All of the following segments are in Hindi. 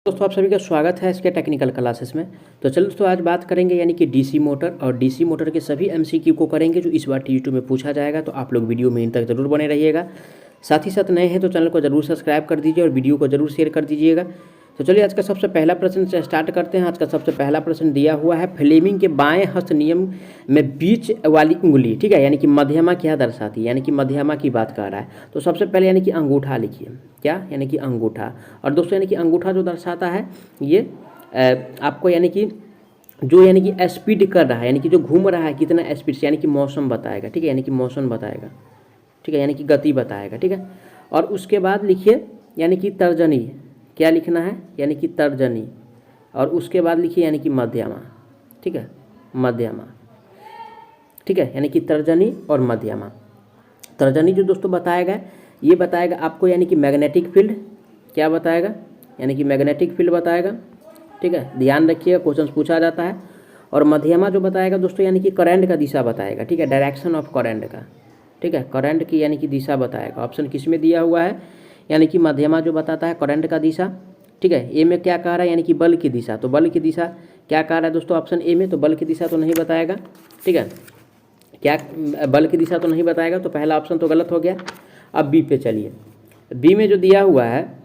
दोस्तों आप सभी का स्वागत है इसके टेक्निकल क्लासेस में। तो चलो दोस्तों आज बात करेंगे यानी कि डीसी मोटर और डीसी मोटर के सभी एमसीक्यू को करेंगे जो इस बार टी2 में पूछा जाएगा। तो आप लोग वीडियो में इन तक जरूर बने रहिएगा। साथ ही साथ नए हैं तो चैनल को जरूर सब्सक्राइब कर दीजिए और वीडियो को जरूर शेयर कर दीजिएगा। तो चलिए आज का सबसे पहला प्रश्न से स्टार्ट करते हैं। आज का सबसे पहला प्रश्न दिया हुआ है, फ्लेमिंग के बाएं हस्त नियम में बीच वाली उंगली, ठीक है, यानी कि मध्यमा क्या दर्शाती है, यानी कि मध्यमा की बात कर रहा है। तो सबसे पहले यानी कि अंगूठा लिखिए, क्या, यानी कि अंगूठा। और दोस्तों यानी कि अंगूठा जो दर्शाता है ये आपको यानी कि जो यानी कि स्पीड कर रहा है, यानी कि जो घूम रहा है कितना स्पीड से, यानी कि मौसम बताएगा, ठीक है, यानी कि मौसम बताएगा, ठीक है, यानी कि गति बताएगा, ठीक है। और उसके बाद लिखिए यानी कि तर्जनी, क्या लिखना है, यानी कि तर्जनी। और उसके बाद लिखिए यानी कि मध्यमा, ठीक है, मध्यमा, ठीक है, यानी कि तर्जनी और मध्यमा। तर्जनी जो दोस्तों बताएगा ये बताएगा आपको यानी कि मैग्नेटिक फील्ड, क्या बताएगा, यानी कि मैग्नेटिक फील्ड बताएगा, ठीक है, ध्यान रखिएगा क्वेश्चन पूछा जाता है। और मध्यमा जो बताएगा दोस्तों यानी कि करंट का दिशा बताएगा, ठीक है, डायरेक्शन ऑफ करंट का, ठीक है, करंट की यानी कि दिशा बताएगा। ऑप्शन किस में दिया हुआ है, यानी कि मध्यमा जो बताता है करंट का दिशा, ठीक है। ए में क्या कह रहा है, यानी कि बल की दिशा, तो बल की दिशा क्या कह रहा है दोस्तों ऑप्शन ए में, तो बल की दिशा तो नहीं बताएगा, ठीक है, क्या बल की दिशा तो नहीं बताएगा, तो पहला ऑप्शन तो गलत हो गया। अब बी पे चलिए, बी में जो दिया हुआ है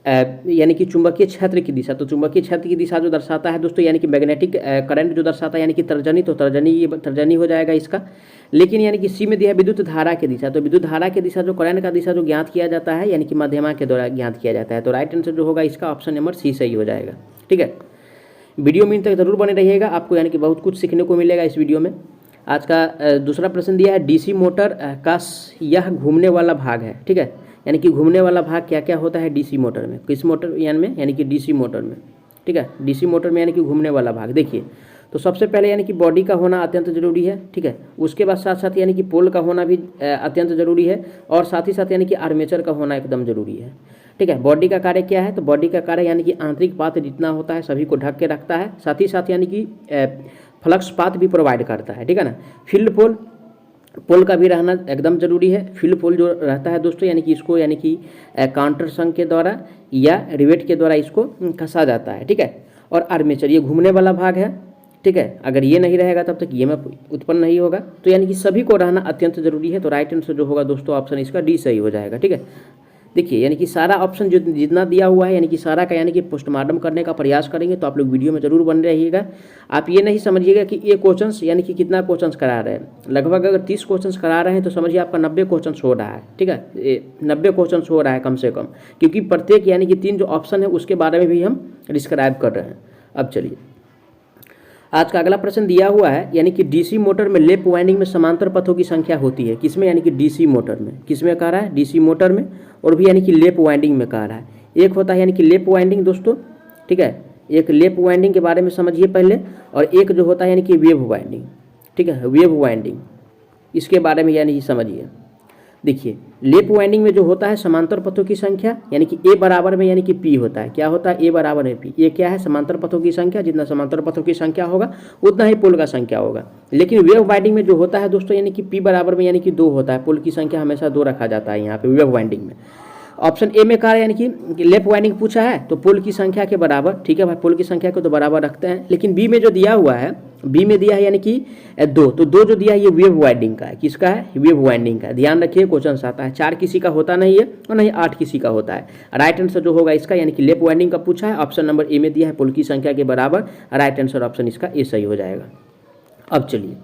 यानी कि चुंबकीय क्षेत्र की दिशा, तो चुंबकीय क्षेत्र की दिशा जो दर्शाता है दोस्तों यानी कि मैग्नेटिक करंट जो दर्शाता है यानी कि तर्जनी, तो तर्जनी, ये तर्जनी हो जाएगा इसका। लेकिन यानी कि सी में दिया है विद्युत धारा की दिशा, तो विद्युत धारा की दिशा जो करंट का दिशा जो ज्ञात किया जाता है यानी कि मध्यमा के द्वारा ज्ञात किया जाता है। तो राइट आंसर जो होगा इसका ऑप्शन नंबर सी सही हो जाएगा, ठीक है। वीडियो में इन तक जरूर बने रहिएगा, आपको यानी कि बहुत कुछ सीखने को मिलेगा इस वीडियो में। आज का दूसरा प्रश्न दिया है, डीसी मोटर का यह घूमने वाला भाग है, ठीक है, यानी कि घूमने वाला भाग क्या क्या होता है डीसी मोटर में, किस मोटर यानी में, यानी कि डीसी मोटर में, ठीक है, डीसी मोटर में यानी कि घूमने वाला भाग। देखिए तो सबसे पहले यानी कि बॉडी का होना अत्यंत जरूरी है, ठीक है, उसके बाद साथ साथ यानी कि पोल का होना भी अत्यंत जरूरी है, और साथ ही साथ यानी कि आर्मेचर का होना एकदम जरूरी है, ठीक है। बॉडी का कार्य क्या है, तो बॉडी का कार्य यानी कि आंतरिक पात्र जितना होता है सभी को ढक के रखता है, साथ ही साथ यानी कि फ्लक्स पाथ भी प्रोवाइड करता है, ठीक है ना। फील्ड पोल, पोल का भी रहना एकदम जरूरी है। फील्ड पोल जो रहता है दोस्तों यानी कि इसको यानी कि काउंटर संघ के द्वारा या रिवेट के द्वारा इसको कसा जाता है, ठीक है। और आर्मेचर ये घूमने वाला भाग है, ठीक है, अगर ये नहीं रहेगा तब तक ये में उत्पन्न नहीं होगा, तो यानी कि सभी को रहना अत्यंत जरूरी है। तो राइट आंसर जो होगा दोस्तों ऑप्शन इसका डी सही हो जाएगा, ठीक है। देखिए यानी कि सारा ऑप्शन जो जितना दिया हुआ है यानी कि सारा का यानी कि पोस्टमार्टम करने का प्रयास करेंगे, तो आप लोग वीडियो में जरूर बने रहिएगा। आप ये नहीं समझिएगा कि ये क्वेश्चंस यानी कि कितना क्वेश्चंस करा रहे हैं, लगभग अगर 30 क्वेश्चंस करा रहे हैं तो समझिए आपका 90 क्वेश्चंस हो रहा है, ठीक है, 90 क्वेश्चंस हो रहा है कम से कम, क्योंकि प्रत्येक यानी कि 3 जो ऑप्शन है उसके बारे में भी हम डिस्क्राइब कर रहे हैं। अब चलिए आज का अगला प्रश्न दिया हुआ है, यानी कि डीसी मोटर में लेप वाइंडिंग में समांतर पथों की संख्या होती है, किसमें, यानी कि डीसी मोटर में, किसमें कह रहा है, डीसी मोटर में, और भी यानी कि लेप वाइंडिंग में कह रहा है। एक होता है यानी कि लेप वाइंडिंग दोस्तों, ठीक है, एक लेप वाइंडिंग के बारे में समझिए पहले, और एक जो होता है यानी कि वेव वाइंडिंग, ठीक है, वेव वाइंडिंग, इसके बारे में यानी कि समझिए। देखिए लेप वाइंडिंग में जो होता है समांतर पथों की संख्या यानी कि ए बराबर में यानी कि पी होता है, क्या होता है, ए बराबर में पी। ये क्या है, समांतर पथों की संख्या, जितना समांतर पथों की संख्या होगा उतना ही पोल का संख्या होगा। लेकिन वेव वाइंडिंग में जो होता है दोस्तों यानी कि पी बराबर में यानी कि 2 होता है, पोल की संख्या हमेशा 2 रखा जाता है यहाँ पे वेव वाइंडिंग में। ऑप्शन ए में कहा यानी कि लेप वाइंडिंग पूछा है तो पोल की संख्या के बराबर, ठीक है भाई, पोल की संख्या को तो बराबर रखते हैं। लेकिन बी में जो दिया हुआ है, बी में दिया है यानी कि 2, तो 2 जो दिया है ये वेव वाइंडिंग का है, किसका है, वेव वाइंडिंग का है। ध्यान रखिए क्वेश्चन आता है 4 किसी का होता नहीं है और नहीं 8 किसी का होता है। राइट आंसर जो होगा इसका यानी कि लेप वाइंडिंग का पूछा है, ऑप्शन नंबर ए में दिया है पोल की संख्या के बराबर, राइट आंसर ऑप्शन इसका ए सही हो जाएगा। अब चलिए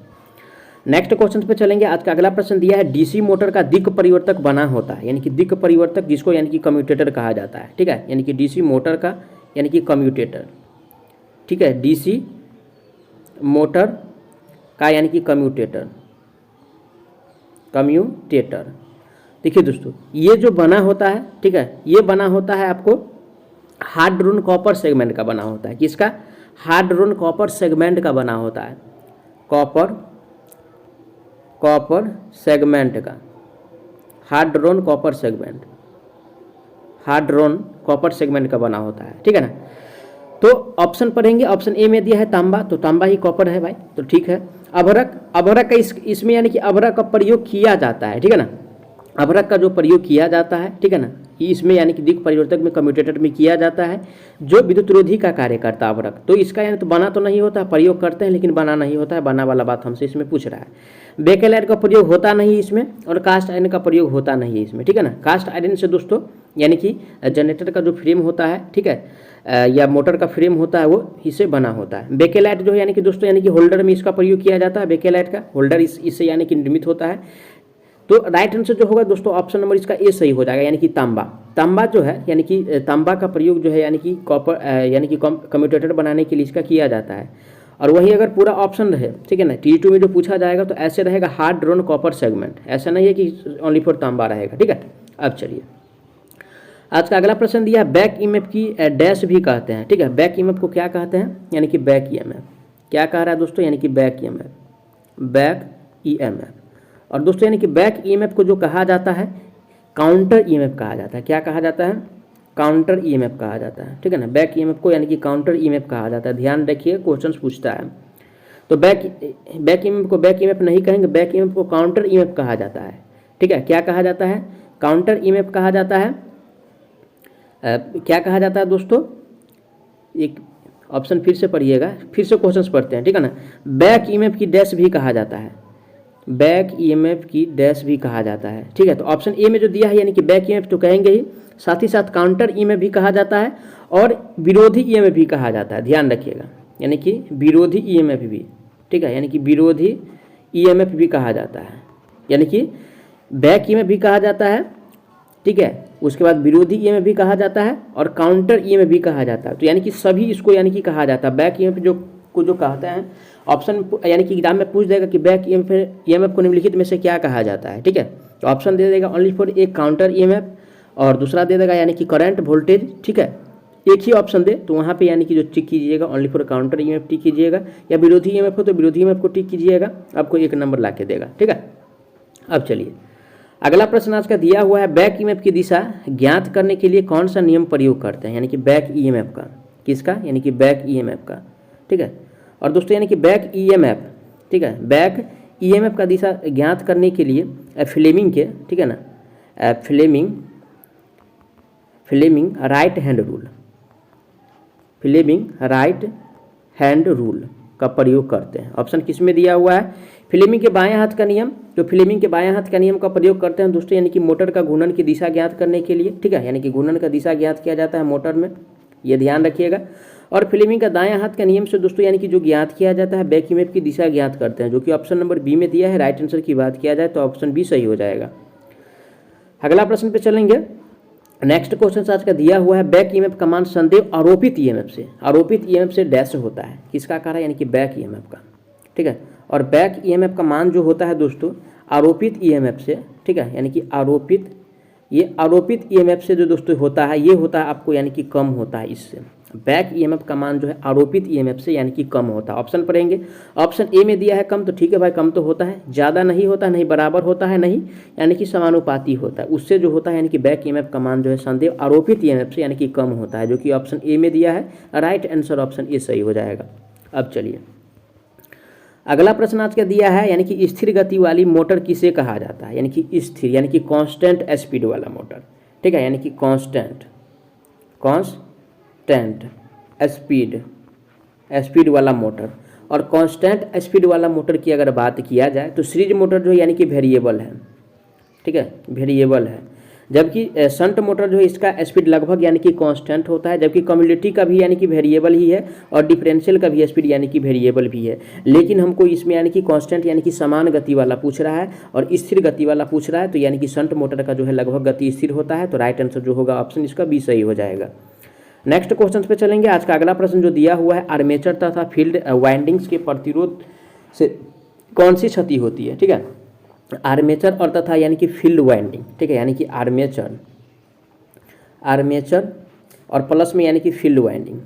नेक्स्ट क्वेश्चन पे चलेंगे। आज का अगला प्रश्न दिया है, डीसी मोटर का दिक् परिवर्तक बना होता है, यानी कि दिक् परिवर्तक जिसको यानी कि कम्यूटेटर कहा जाता है, ठीक है, यानी कि डीसी मोटर का यानी कि कम्यूटेटर, ठीक है, डीसी मोटर का यानी कि कम्यूटेटर, कम्यूटेटर। देखिए दोस्तों ये जो बना होता है, ठीक है, ये बना होता है आपको हार्ड रोन कॉपर सेगमेंट का बना होता है, किसका, हार्ड रोन कॉपर सेगमेंट का बना होता है, कॉपर सेगमेंट का, हार्ड रोन कॉपर सेगमेंट, हार्ड रोन कॉपर सेगमेंट का बना होता है, ठीक है ना। तो ऑप्शन पढ़ेंगे, ऑप्शन ए में दिया है तांबा, तो तांबा ही कॉपर है भाई, तो ठीक है। अभ्रक, अभ्रक का इसमें यानी कि अभ्रक का प्रयोग किया जाता है, ठीक है ना। अभ्रक का जो प्रयोग किया जाता है, ठीक है ना, इसमें यानी कि दिक् परिवर्तक में कम्यूटेटर में किया जाता है, जो विद्युत रोधी का कार्य करता है अभ्रक। तो इसका यानी तो बना तो नहीं होता, प्रयोग करते हैं लेकिन बना नहीं होता है, बना वाला बात हमसे इसमें पूछ रहा है। बेकेलाइट का प्रयोग होता नहीं इसमें, और कास्ट आयरन का प्रयोग होता नहीं है इसमें, ठीक है ना। कास्ट आयरन से दोस्तों यानी कि जनरेटर का जो फ्रेम होता है, ठीक है, या मोटर का फ्रेम होता है वो इससे बना होता है। बेकेलाइट जो है यानी कि दोस्तों यानी कि होल्डर में इसका प्रयोग किया जाता है, बेकेलाइट का होल्डर इससे यानी कि निर्मित होता है। तो राइट आंसर जो होगा दोस्तों ऑप्शन नंबर इसका ए सही हो जाएगा, यानी कि तांबा। तांबा जो है यानी कि तांबा का प्रयोग जो है यानी कि कॉपर यानी कि कम्यूटेटर बनाने के लिए इसका किया जाता है। और वही अगर पूरा ऑप्शन रहे, ठीक है ना, T2 में जो पूछा जाएगा तो ऐसे रहेगा हार्ड ड्रोन कॉपर सेगमेंट, ऐसा नहीं है कि ओनली फॉर तांबा रहेगा, ठीक है। अब चलिए आज का अगला प्रश्न दिया है, बैक ईएमएफ की डैश भी कहते हैं, ठीक है। बैक ईएमएफ को क्या कहते हैं, यानी कि बैक ईएमएफ। क्या कह रहा है दोस्तों, यानी कि बैक ईएमएफ, बैक ईएमएफ। और दोस्तों यानी कि बैक ईएमएफ को जो कहा जाता है काउंटर ईएमएफ कहा जाता है। क्या कहा जाता है, काउंटर ईएमएफ कहा जाता है, ठीक है ना। बैक ईएमएफ को यानी कि काउंटर ईएमएफ कहा जाता है। ध्यान रखिए क्वेश्चन पूछता है तो बैक ईएमएफ को बैक ईएमएफ नहीं कहेंगे, बैक ईएमएफ को काउंटर ईएमएफ कहा जाता है, ठीक है। क्या कहा जाता है, काउंटर ईएमएफ कहा जाता है। क्या कहा जाता है दोस्तों, एक ऑप्शन फिर से पढ़िएगा, फिर से क्वेश्चन पढ़ते हैं, ठीक है ना। बैक ईएमएफ की डैश भी कहा जाता है, बैक ईएमएफ की डैश भी कहा जाता है, ठीक है। तो ऑप्शन ए में जो दिया है यानी कि बैक ईएमएफ तो कहेंगे ही, साथ ही साथ काउंटर ईएमएफ भी कहा जाता है और विरोधी ईएमएफ भी कहा जाता है। ध्यान रखिएगा, यानी कि विरोधी ईएमएफ भी, ठीक है, यानी कि विरोधी ईएमएफ भी कहा जाता है, यानी कि बैक ईएमएफ भी कहा जाता है, ठीक है, उसके बाद विरोधी ईएमएफ भी कहा जाता है और काउंटर ईएमएफ भी कहा जाता है। तो यानी कि सभी इसको यानी कि कहा जाता है। बैक ईएमएफ जो कहते हैं ऑप्शन यानी कि एग्जाम में पूछ देगा कि बैक ईएमएफ को निम्नलिखित में से क्या कहा जाता है, ठीक है। तो ऑप्शन दे देगा ओनली फॉर एक काउंटर ईएमएफ और दूसरा दे देगा यानी कि करंट वोल्टेज, ठीक है। एक ही ऑप्शन दे तो वहाँ पे यानी कि जो टिक कीजिएगा ओनली फॉर काउंटर ईएमएफ टिक कीजिएगा, या विरोधी ईएमएफ हो तो विरोधी ईएमएफ को टिक कीजिएगा, आपको एक नंबर ला के देगा, ठीक है। अब चलिए अगला प्रश्न आज का दिया हुआ है, बैक ईएमएफ की दिशा ज्ञात करने के लिए कौन सा नियम प्रयोग करते हैं, यानी कि बैक ईएमएफ का, किसका, यानी कि बैक ईएमएफ का, ठीक है। और दोस्तों यानी कि बैक ईएमएफ, ठीक है, बैक ईएमएफ का दिशा ज्ञात करने के लिए फ्लेमिंग के, ठीक है ना, Fleming right hand rule, Fleming right hand rule का प्रयोग करते हैं। ऑप्शन किस में दिया हुआ है, फ्लेमिंग के बाएं हाथ का नियम। तो फ्लेमिंग के बाएं हाथ का नियम का प्रयोग करते हैं दोस्तों यानी कि मोटर का घूर्णन की दिशा ज्ञात करने के लिए, ठीक है, यानी कि घूर्णन का दिशा ज्ञात किया जाता है मोटर में, ये ध्यान रखिएगा। और फ्लेमिंग का दायां हाथ का नियम से दोस्तों यानी कि जो ज्ञात किया जाता है बैक ईएमएफ की दिशा ज्ञात करते हैं, जो कि ऑप्शन नंबर बी में दिया है। राइट आंसर की बात किया जाए तो ऑप्शन बी सही हो जाएगा। अगला प्रश्न पे चलेंगे। नेक्स्ट क्वेश्चन आज का दिया हुआ है, बैक ईएमएफ का मान संदेह आरोपित ईएमएफ से, आरोपित ईएमएफ से डैश होता है, किसका कारण, यानी कि बैक ईएमएफ का, ठीक है। और बैक ईएमएफ का मान जो होता है दोस्तों आरोपित ईएमएफ से, ठीक है, यानी कि आरोपित, ये आरोपित ईएमएफ से जो दोस्तों होता है ये होता है आपको यानी कि कम होता है इससे। बैक ईएमएफ का मान जो है आरोपित ईएमएफ से यानी कि कम होता है। ऑप्शन पढ़ेंगे, ऑप्शन ए में दिया है कम, तो ठीक है भाई, कम तो होता है, ज़्यादा नहीं होता, नहीं बराबर होता है, नहीं यानी कि समानुपाती होता है, उससे जो होता है यानी कि बैक ईएमएफ का मान जो है संदेह आरोपित ईएमएफ से यानी कि कम होता है, जो कि ऑप्शन ए में दिया है। राइट आंसर ऑप्शन ए सही हो जाएगा। अब चलिए अगला प्रश्न आज का दिया है, यानी कि स्थिर गति वाली मोटर किसे कहा जाता है, यानी कि स्थिर यानी कि कांस्टेंट स्पीड वाला मोटर, ठीक है, यानी कि कांस्टेंट स्पीड वाला मोटर। और कांस्टेंट स्पीड वाला मोटर की अगर बात किया जाए तो सीरीज मोटर जो है यानी कि वेरिएबल है, ठीक है, वेरिएबल है, जबकि शंट मोटर जो है इसका स्पीड लगभग यानी कि कांस्टेंट होता है, जबकि कम्युलेटिव का भी यानी कि वेरिएबल ही है और डिफरेंशियल का भी स्पीड यानी कि वेरिएबल भी है। लेकिन हमको इसमें यानी कि कांस्टेंट यानी कि समान गति वाला पूछ रहा है और स्थिर गति वाला पूछ रहा है, तो यानी कि शंट मोटर का जो है लगभग गति स्थिर होता है। तो राइट आंसर जो होगा ऑप्शन इसका बी सही हो जाएगा। नेक्स्ट क्वेश्चन पे चलेंगे। आज का अगला प्रश्न जो दिया हुआ है, आर्मेचर तथा फील्ड वाइंडिंग्स के प्रतिरोध से कौन सी क्षति होती है, ठीक है। आर्मेचर और तथा यानी कि फील्ड वाइंडिंग, ठीक है, यानी कि आर्मेचर और प्लस में यानी कि फील्ड वाइंडिंग,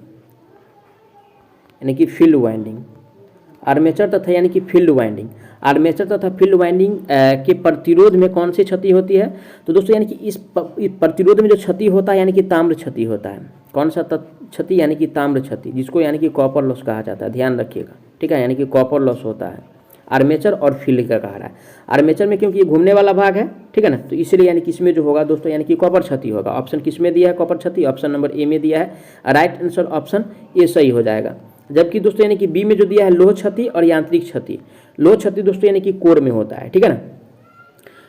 आर्मेचर तथा यानी कि फील्ड वाइंडिंग, आर्मेचर तथा फील्ड वाइंडिंग के प्रतिरोध में कौन सी क्षति होती है। तो दोस्तों यानी कि इस प्रतिरोध में जो क्षति होता है यानी कि ताम्र क्षति होता है। कौन सा क्षति, यानी कि ताम्र क्षति, जिसको यानी कि कॉपर लॉस कहा जाता है। ध्यान रखिएगा, ठीक है, यानी कि कॉपर लॉस होता है। आर्मेचर और फील्ड का कह रहा है। आर्मेचर में क्योंकि ये घूमने वाला भाग है, ठीक है ना, तो इसलिए यानी कि इसमें जो होगा दोस्तों यानी कि कॉपर क्षति होगा। ऑप्शन किस में दिया है, कॉपर क्षति, ऑप्शन नंबर ए में दिया है, राइट आंसर ऑप्शन ए सही हो जाएगा। जबकि दोस्तों यानी कि बी में जो दिया है लोह क्षति और यांत्रिक क्षति, लोह क्षति दोस्तों यानी कि कोर में होता है, ठीक है ना।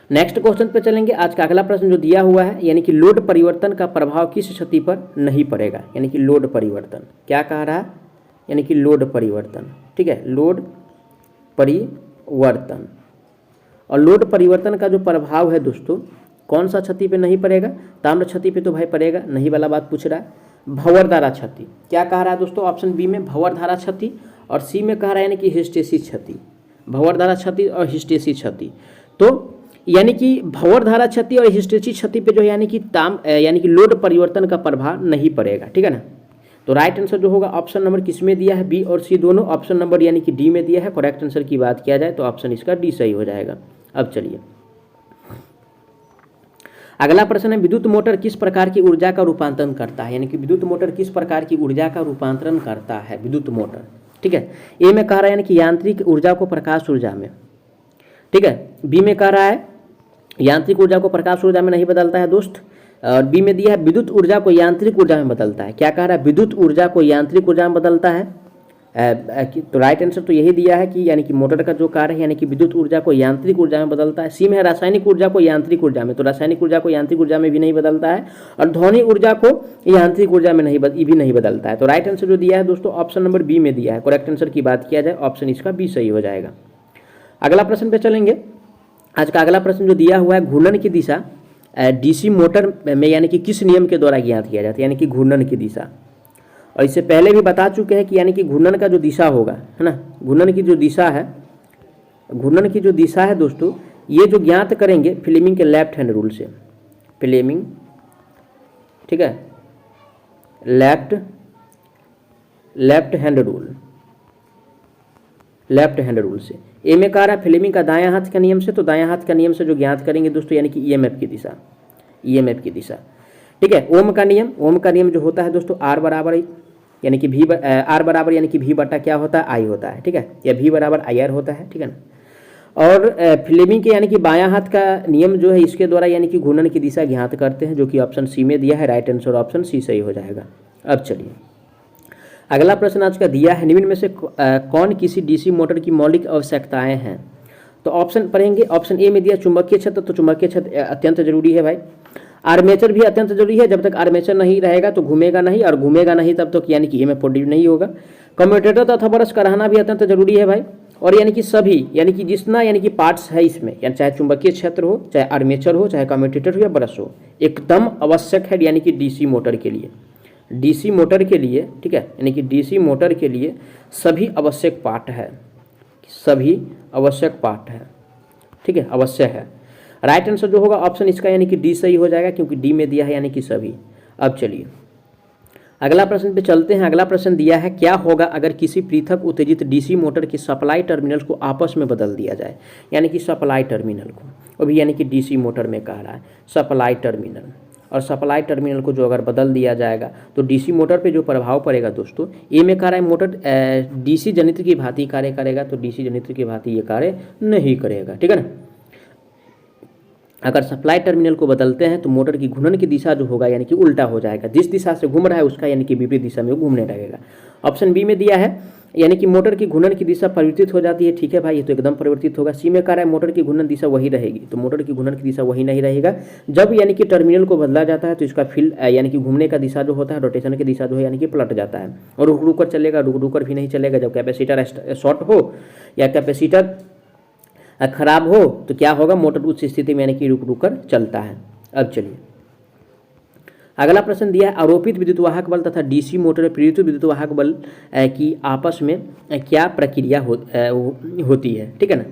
नेक्स्ट क्वेश्चन पे चलेंगे। आज का अगला प्रश्न जो दिया हुआ है यानी कि लोड परिवर्तन का प्रभाव किस क्षति पर नहीं पड़ेगा, यानी कि लोड परिवर्तन क्या कह रहा है, यानी कि लोड परिवर्तन, ठीक है, लोड परिवर्तन। और लोड परिवर्तन का जो प्रभाव है दोस्तों कौन सा क्षति पे नहीं पड़ेगा, ताम्र क्षति पे तो भाई पड़ेगा नहीं वाला बात पूछ रहा है। भंवर धारा क्षति क्या कह रहा है दोस्तों, ऑप्शन बी में भंवर धारा क्षति, और सी में कह रहा है यानी कि हिस्टेसिस क्षति, भंवर धारा क्षति और हिस्टेसिस क्षति। तो यानी कि भंवर धारा क्षति और हिस्टेसिस क्षति पे जो है यानी कि लोड परिवर्तन का प्रभाव नहीं पड़ेगा, ठीक है ना। तो राइट आंसर जो होगा ऑप्शन नंबर किस में दिया है, बी और सी दोनों, ऑप्शन नंबर यानी कि डी में दिया है। करेक्ट आंसर की बात किया जाए तो ऑप्शन इसका डी सही हो जाएगा। अब चलिए अगला प्रश्न है, विद्युत मोटर किस प्रकार की ऊर्जा का रूपांतरण करता है, यानी कि विद्युत मोटर किस प्रकार की ऊर्जा का रूपांतरण करता है विद्युत मोटर, ठीक है। ए में कह रहा है यानी कि यांत्रिक ऊर्जा को प्रकाश ऊर्जा में, ठीक है। बी में कह रहा है यांत्रिक ऊर्जा को प्रकाश ऊर्जा में नहीं बदलता है दोस्त, और बी में दिया है विद्युत ऊर्जा को यांत्रिक ऊर्जा में बदलता है। क्या कह रहा है, विद्युत ऊर्जा को यांत्रिक ऊर्जा में बदलता है। तो राइट आंसर तो यही दिया है कि यानी कि मोटर का जो कार्य है यानी कि विद्युत ऊर्जा को यांत्रिक ऊर्जा में बदलता है। सी में है रासायनिक ऊर्जा को यांत्रिक ऊर्जा में, तो रासायनिक ऊर्जा को यांत्रिक ऊर्जा में भी नहीं बदलता है, और ध्वनि ऊर्जा को यांत्रिक ऊर्जा में भी नहीं बदलता है। तो राइट आंसर जो दिया है दोस्तों ऑप्शन नंबर बी में दिया है। करेक्ट आंसर की बात किया जाए ऑप्शन इसका बी सही हो जाएगा। अगला प्रश्न पे चलेंगे। आज का अगला प्रश्न जो दिया हुआ है, घूर्णन की दिशा डीसी मोटर में यानी कि किस नियम के द्वारा ज्ञात किया जाता है, यानी कि घूर्णन की दिशा। और इससे पहले भी बता चुके हैं कि यानी कि घूर्णन का जो दिशा होगा, है ना, घूर्णन की जो दिशा है, घूर्णन की जो दिशा है दोस्तों ये जो ज्ञात करेंगे फ्लेमिंग के लेफ्ट हैंड रूल से, फ्लेमिंग, ठीक है, लेफ्ट हैंड रूल से। ए में कह रहा है फ्लेमिंग का दायां हाथ का नियम से, तो दायां हाथ का नियम से जो ज्ञात करेंगे दोस्तों यानी कि ईएमएफ की दिशा, ईएमएफ की दिशा, ठीक है। ओम का नियम जो होता है दोस्तों आर बराबर यानी कि भी आर बराबर यानी कि भी बटा क्या होता है, आई होता है, ठीक है, या भी बराबर आई आर होता है, ठीक है ना। और फ्लेमिंग के यानी कि बायां हाथ का नियम जो है इसके द्वारा यानी कि घूर्णन की दिशा ज्ञात करते हैं, जो कि ऑप्शन सी में दिया है। राइट आंसर ऑप्शन सी सही हो जाएगा। अब चलिए अगला प्रश्न आज का दिया है, निम्न में से कौन किसी डीसी मोटर की मौलिक आवश्यकताएं हैं। तो ऑप्शन पढ़ेंगे। ऑप्शन ए में दिया चुंबकीय क्षेत्र, तो चुंबकीय क्षेत्र अत्यंत जरूरी है भाई। आर्मेचर भी अत्यंत जरूरी है, जब तक आर्मेचर नहीं रहेगा तो घूमेगा नहीं, और घूमेगा नहीं तब तक यानी कि ईएमएफ प्रोड्यूस नहीं होगा। कम्यूटेटर तथा ब्रश का रहना भी अत्यंत जरूरी है भाई। और यानी कि सभी यानी कि जितना यानी कि पार्ट्स है इसमें, यानी चाहे चुंबकीय क्षेत्र हो, चाहे आर्मेचर हो, चाहे कम्यूटेटर हो या ब्रश हो, एकदम आवश्यक है यानी कि डीसी मोटर के लिए, डीसी मोटर के लिए, ठीक है, यानी कि डीसी मोटर के लिए सभी आवश्यक पार्ट है, सभी आवश्यक पार्ट है, ठीक है, अवश्य है। राइट आंसर जो होगा ऑप्शन इसका यानी कि डी सही हो जाएगा, क्योंकि डी में दिया है यानी कि सभी। अब चलिए अगला प्रश्न पे चलते हैं। अगला प्रश्न दिया है, क्या होगा अगर किसी पृथक उत्तेजित डीसी मोटर के सप्लाई टर्मिनल को आपस में बदल दिया जाए, यानी कि सप्लाई टर्मिनल को, अभी यानी कि डीसी मोटर में कह रहा है सप्लाई टर्मिनल, और सप्लाई टर्मिनल को जो अगर बदल दिया जाएगा तो डीसी मोटर पे जो प्रभाव पड़ेगा दोस्तों, ए में कह रहा है मोटर डीसी जनित्र की भांति कार्य करेगा, तो डीसी जनित्र की भांति ये कार्य नहीं करेगा, ठीक है ना। अगर सप्लाई टर्मिनल को बदलते हैं तो मोटर की घूर्णन की दिशा जो होगा यानी कि उल्टा हो जाएगा, जिस दिशा से घूम रहा है उसका यानी कि विपरीत दिशा में वो घूमने लगेगा। ऑप्शन बी में दिया है यानी कि मोटर की घूर्णन की दिशा परिवर्तित हो जाती है, ठीक है भाई, ये तो एकदम परिवर्तित होगा। सी में कह रहा है मोटर की घूर्णन दिशा वही रहेगी, तो मोटर की घूर्णन की दिशा वही नहीं रहेगा। जब यानी कि टर्मिनल को बदला जाता है तो इसका फील्ड यानी कि घूमने का दिशा जो होता है, रोटेशन की दिशा जो है यानी कि पलट जाता है, और रुक रुक कर चलेगा, रुक कर भी नहीं चलेगा। जब कैपेसिटर शॉर्ट हो या कैपेसिटर खराब हो तो क्या होगा, मोटर उस स्थिति में यानी कि रुक कर चलता है। अब चलिए अगला प्रश्न दिया है, आरोपित विद्युत वाहक बल तथा डीसी मोटर में प्रेरित विद्युत वाहक बल की आपस में क्या प्रक्रिया होती है, ठीक है ना।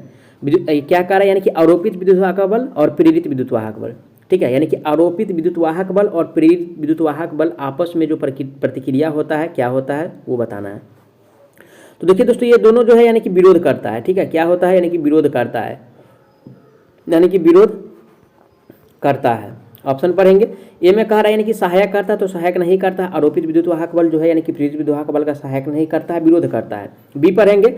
क्या कह रहा है, यानी कि आरोपित विद्युत वाहक बल और प्रेरित विद्युत वाहक बल, ठीक है, यानी कि आरोपित विद्युत वाहक बल और प्रेरित विद्युत वाहक बल आपस में जो प्रतिक्रिया होता है क्या होता है वो बताना है। तो देखिए दोस्तों ये दोनों जो है यानी कि विरोध करता है, ठीक है, क्या होता है यानी कि विरोध करता है, यानी कि विरोध करता है। ऑप्शन पढ़ेंगे। ए में कह रहा है यानी कि सहायक करता है तो सहायक नहीं करता है। आरोपित विद्युत वाहक बल जो है यानी कि प्रेरित विद्युत वाहक बल का सहायक नहीं करता है, विरोध करता है। बी पढ़ेंगे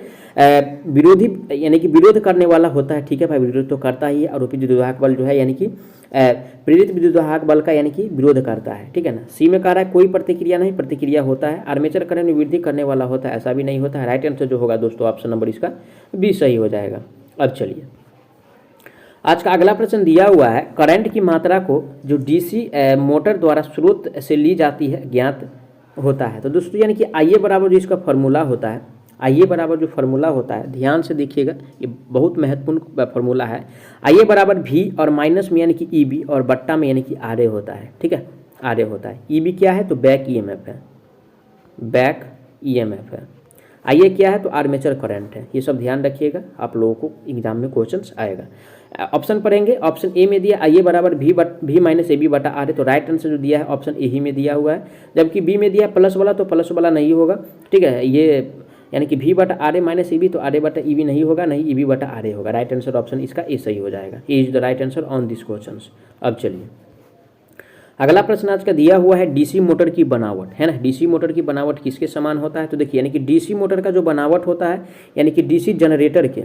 विरोधी यानी कि विरोध करने वाला होता है। ठीक है भाई, विरोध तो करता ही है। आरोपित विद्युत वाहक बल जो है यानी कि प्रेरित विद्युत वाहक बल का यानी कि विरोध करता है। ठीक है ना। सी में कह रहा है कोई प्रतिक्रिया नहीं, प्रतिक्रिया होता है। आर्मेचर करंट में वृद्धि करने वाला होता है, ऐसा भी नहीं होता है। राइट आंसर जो होगा दोस्तों ऑप्शन नंबर इसका बी सही हो जाएगा। अब चलिए आज का अगला प्रश्न दिया हुआ है, करंट की मात्रा को जो डीसी मोटर द्वारा स्रोत से ली जाती है ज्ञात होता है। तो दोस्तों यानी कि आईए बराबर जो इसका फॉर्मूला होता है, आईए बराबर जो फॉर्मूला होता है, ध्यान से देखिएगा, ये बहुत महत्वपूर्ण फॉर्मूला है। आईए बराबर भी और माइनस में यानी कि ईबी और बट्टा में यानी कि आरए होता है। ठीक है, आरए होता है। ईबी क्या है तो बैक ईएमएफ है, बैक ईएमएफ है। आईए क्या है तो आर्मेचर करंट है। ये सब ध्यान रखिएगा, आप लोगों को एग्जाम में क्वेश्चंस आएगा। ऑप्शन पढ़ेंगे। ऑप्शन ए में दिया आईए बराबर भी माइनस ए बी बटा आर है, तो राइट आंसर जो दिया है ऑप्शन ए ही में दिया हुआ है। जबकि बी में दिया प्लस वाला, तो प्लस वाला नहीं होगा। ठीक है, ये यानी कि भी बटा R A minus E B, तो आर ए बटा ई बी नहीं होगा, नहीं ई बी बटा आर ए होगा। राइट आंसर ऑप्शन इसका ए सही हो जाएगा। A is the right answer on this question. अब चलिए अगला प्रश्न आज का दिया हुआ है, डीसी मोटर की बनावट है ना। डीसी मोटर की बनावट किसके समान होता है, तो देखिए यानी कि डीसी मोटर का जो बनावट होता है यानी कि डीसी जनरेटर के,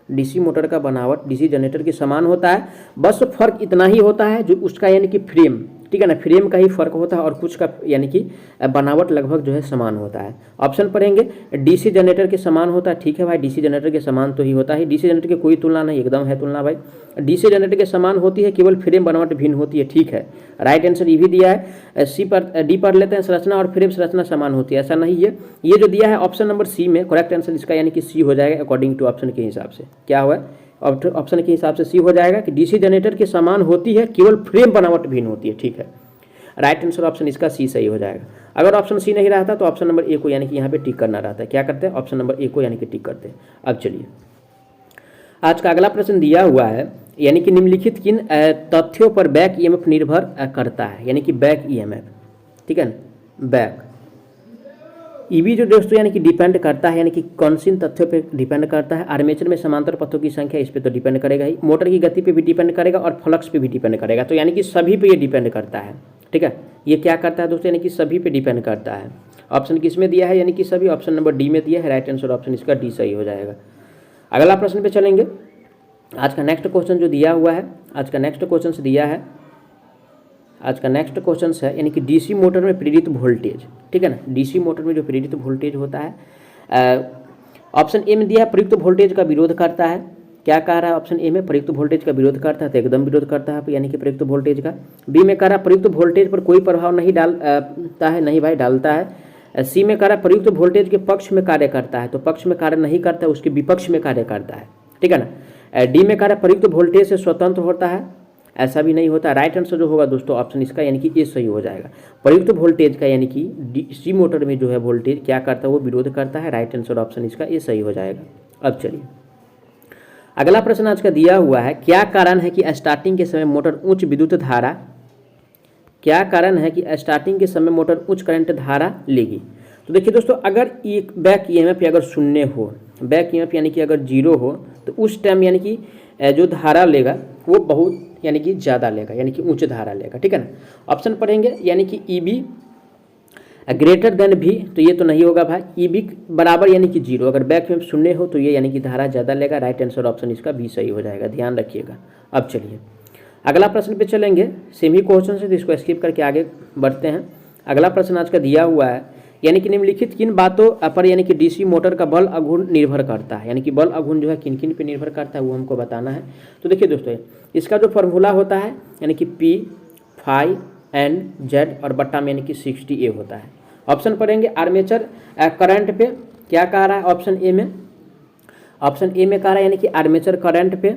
डीसी मोटर का बनावट डीसी जनरेटर के समान होता है। बस फर्क इतना ही होता है जो उसका यानी कि फ्रेम, ठीक है ना, फ्रेम का ही फर्क होता है और कुछ का यानी कि बनावट लगभग जो है समान होता है। ऑप्शन पढ़ेंगे। डीसी जनरेटर के समान होता है। ठीक है भाई, डीसी जनरेटर के समान तो ही होता है। डीसी जनरेटर की कोई तुलना नहीं, एकदम है तुलना भाई। डीसी जनरेटर के समान होती है, केवल फ्रेम बनावट भिन्न होती है। ठीक है, राइट आंसर ये भी दिया है। सी पर डी पर लेते हैं, संरचना और फ्रेम संरचना समान होती है, ऐसा नहीं है। ये जो दिया है ऑप्शन नंबर सी में, करेक्ट आंसर इसका यानी कि सी हो जाएगा अकॉर्डिंग टू ऑप्शन के हिसाब से। क्या हुआ, ऑप्शन के हिसाब से सी हो जाएगा कि डीसी जनरेटर के समान होती है, केवल फ्रेम बनावट भिन्न होती है। ठीक है, राइट आंसर ऑप्शन इसका सी सही हो जाएगा। अगर ऑप्शन सी नहीं रहता तो ऑप्शन नंबर ए को यानी कि यहाँ पे टिक करना रहता है। क्या करते हैं, ऑप्शन नंबर ए को यानी कि टिक करते हैं। अब चलिए आज का अगला प्रश्न दिया हुआ है, यानी कि निम्नलिखित किन तथ्यों पर बैक ईएमएफ निर्भर करता है, यानी कि बैक ईएमएफ। ठीक है ना, बैक ईबी जो दोस्तों यानी कि डिपेंड करता है, यानी कि कौन सी तथ्यों पे डिपेंड करता है। आर्मेचर में समांतर पथों की संख्या, इस पे तो डिपेंड करेगा ही। मोटर की गति पे भी डिपेंड करेगा और फ्लक्स पे भी डिपेंड करेगा, तो यानी कि सभी पे ये डिपेंड करता है। ठीक है, ये क्या करता है दोस्तों, यानी कि सभी पे डिपेंड करता है। ऑप्शन किस में दिया है, यानी कि सभी, ऑप्शन नंबर डी में दिया है। राइट आंसर ऑप्शन इसका डी सही हो जाएगा। अगला प्रश्न पे चलेंगे। आज का नेक्स्ट क्वेश्चन जो दिया हुआ है, आज का नेक्स्ट क्वेश्चन दिया है, आज का नेक्स्ट क्वेश्चन है यानी कि डीसी मोटर में प्रेरित वोल्टेज। ठीक है ना, डीसी मोटर में जो प्रेरित वोल्टेज होता है, ऑप्शन ए में दिया है प्रयुक्त वोल्टेज का विरोध करता है। क्या कह रहा है ऑप्शन ए में, प्रयुक्त वोल्टेज का विरोध करता है, तो एकदम विरोध करता है यानी कि प्रयुक्त वोल्टेज का। बी में कह रहा है प्रयुक्त वोल्टेज पर कोई प्रभाव नहीं डालता है, नहीं भाई डालता है। सी में कह रहा है प्रयुक्त वोल्टेज के पक्ष में कार्य करता है, तो पक्ष में कार्य नहीं करता है, उसके विपक्ष में कार्य करता है। ठीक है ना। डी में कह रहा है प्रयुक्त वोल्टेज से स्वतंत्र होता है, ऐसा भी नहीं होता। राइट आंसर जो होगा दोस्तों ऑप्शन इसका यानी कि ए सही हो जाएगा। प्रयुक्त वोल्टेज का यानी कि डीसी मोटर में जो है वोल्टेज क्या करता है, वो विरोध करता है। राइट आंसर ऑप्शन इसका ए सही हो जाएगा। अब चलिए अगला प्रश्न आज का दिया हुआ है, क्या कारण है कि स्टार्टिंग के समय मोटर उच्च विद्युत धारा, क्या कारण है कि स्टार्टिंग के समय मोटर उच्च करंट धारा लेगी। तो देखिए दोस्तों, अगर एक बैक ईएमएफ अगर शून्य हो, बैक ईएमएफ यानी कि अगर जीरो हो, तो उस टाइम यानी कि जो धारा लेगा वो बहुत यानी कि ज़्यादा लेगा, यानी कि उच्च धारा लेगा। ठीक है ना। ऑप्शन पढ़ेंगे, यानी कि ईबी ग्रेटर देन भी, तो ये तो नहीं होगा भाई। ईबी बराबर यानी कि जीरो, अगर बैक में शून्य हो तो ये यानी कि धारा ज़्यादा लेगा। राइट आंसर ऑप्शन इसका बी सही हो जाएगा, ध्यान रखिएगा। अब चलिए अगला प्रश्न पे चलेंगे। सेम ही क्वेश्चन से, तो इसको स्किप करके आगे बढ़ते हैं। अगला प्रश्न आज का दिया हुआ है, यानी कि निम्नलिखित किन बातों पर यानी कि डीसी मोटर का बल अघूर्ण निर्भर करता है, यानी कि बल अघूर्ण जो है किन किन पे निर्भर करता है वो हमको बताना है। तो देखिए दोस्तों, इसका जो फॉर्मूला होता है यानी कि पी फाई एन जेड और बट्टा में यानी कि 60 ए होता है। ऑप्शन पढ़ेंगे। आर्मेचर करंट पे क्या कह रहा है ऑप्शन ए में, ऑप्शन ए में कह रहा है यानी कि आर्मेचर करंट पे।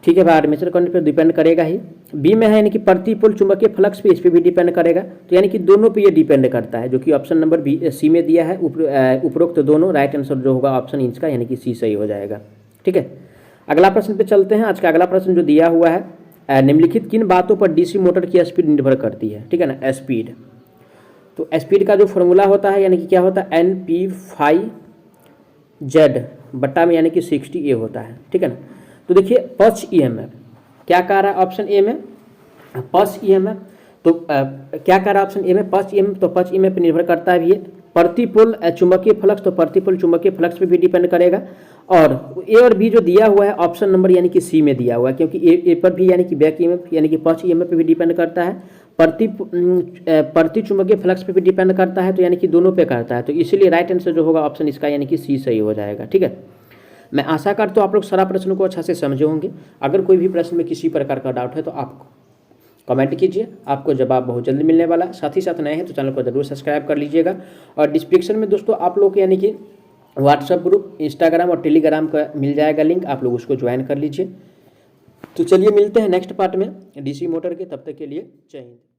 ठीक है भाई, आर्मेचर करंट पे डिपेंड करेगा ही। बी में है यानी कि प्रतिपोल चुंबकीय फ्लक्स पे, इस पे भी डिपेंड करेगा, तो यानी कि दोनों पे ये डिपेंड करता है, जो कि ऑप्शन नंबर बी सी में दिया है उपरोक्त तो दोनों। राइट आंसर जो होगा ऑप्शन इसका यानी कि सी सही हो जाएगा। ठीक है, अगला प्रश्न पे चलते हैं। आज का अगला प्रश्न जो दिया हुआ है, निम्नलिखित किन बातों पर डीसी मोटर की स्पीड निर्भर करती है। ठीक है ना, स्पीड, तो स्पीड का जो फॉर्मूला होता है यानी कि क्या होता है, एन पी फाई जेड बट्टा में यानी कि 60 ए होता है। ठीक है ना। तो देखिए पक्ष ईएमएफ क्या कह रहा है ऑप्शन ए में, पल्स ईएमएफ, तो क्या कर रहा है ऑप्शन ए में पल्स ईएमएफ, तो पल्स ईएमएफ पर निर्भर करता है ये प्रतिपुल चुंबकीय फ्लक्स, तो प्रतिपुल चुंबकीय फ्लक्स पे भी डिपेंड करेगा। और ए और बी जो दिया हुआ है ऑप्शन नंबर यानी कि सी में दिया हुआ है, क्योंकि ए पर भी यानी कि बैक ईएमएफ यानी कि पल्स ईएमएफ पे भी डिपेंड करता है, प्रति चुंबकीय फ्लक्स पे भी डिपेंड करता है, तो यानी कि दोनों पे करता है, तो इसीलिए राइट आंसर जो होगा ऑप्शन इसका यानी कि सी सही हो जाएगा। ठीक है, मैं आशा करता हूँ आप लोग सारा प्रश्न को अच्छा से समझे होंगे। अगर कोई भी प्रश्न में किसी प्रकार का डाउट है तो आप कमेंट कीजिए, आपको जवाब बहुत जल्दी मिलने वाला है। साथ ही साथ नए हैं तो चैनल को जरूर सब्सक्राइब कर लीजिएगा। और डिस्क्रिप्शन में दोस्तों आप लोग यानी कि व्हाट्सएप ग्रुप, इंस्टाग्राम और टेलीग्राम का मिल जाएगा लिंक, आप लोग उसको ज्वाइन कर लीजिए। तो चलिए मिलते हैं नेक्स्ट पार्ट में डीसी मोटर के, तब तक के लिए जय हिंद।